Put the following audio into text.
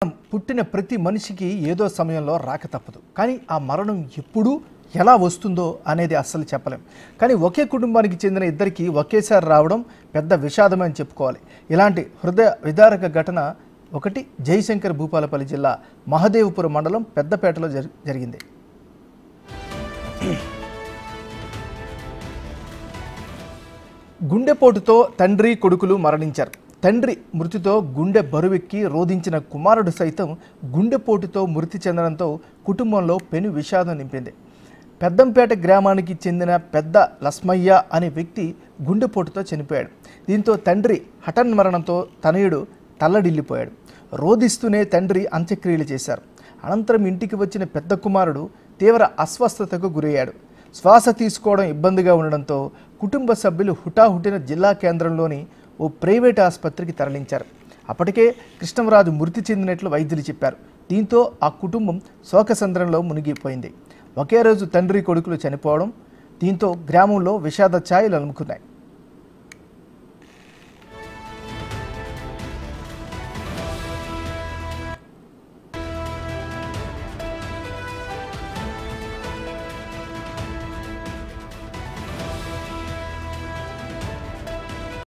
పుట్టిన ప్రతి మనిషికి ఏదో సమయంలో రాక తప్పదు. కానీ ఆ మరణం ఎప్పుడు ఎలా వస్తుందో అనేది అస్సలు చెప్పలేం. కానీ ఒకే కుటుంబానికి చెందిన ఇద్దరికి ఒకేసారి రావడం పెద్ద విషాదమే అని చెప్పుకోవాలి. ఇలాంటి హృదయ విదారక ఘటన ఒకటి జయశంకర్ భూపాలపల్లి జిల్లా మహదేవపురం మండలం పెద్దపేటలో జరిగింది. గుండెపోటుతో తండ్రి కొడుకులు మరణించారు. తండ్రి మృతితో గుండె బరువెక్కి రోధించిన కుమారుడు సైతం గుండెపోటుతో మృతి చెందడంతో కుటుంబంలో పెను విషాదం నింపింది. పెద్దంపేట గ్రామానికి చెందిన పెద్ద లస్మయ్య అనే వ్యక్తి గుండెపోటుతో చనిపోయాడు. దీంతో తండ్రి హఠన్మరణంతో తనయుడు తల్లడిల్లిపోయాడు. రోధిస్తూనే తండ్రి అంత్యక్రియలు చేశారు. అనంతరం ఇంటికి వచ్చిన పెద్ద కుమారుడు తీవ్ర అస్వస్థతకు గురయ్యాడు. శ్వాస తీసుకోవడం ఇబ్బందిగా ఉండడంతో కుటుంబ సభ్యులు హుటాహుటిన జిల్లా కేంద్రంలోని ఓ ప్రైవేట్ ఆసుపత్రికి తరలించారు. అప్పటికే కృష్ణంరాజు మృతి చెందినట్లు వైద్యులు చెప్పారు. దీంతో ఆ కుటుంబం శోకసంద్రంలో మునిగిపోయింది. ఒకే రోజు తండ్రి కొడుకులు చనిపోవడం దీంతో గ్రామంలో విషాద ఛాయలు అలుముకున్నాయి.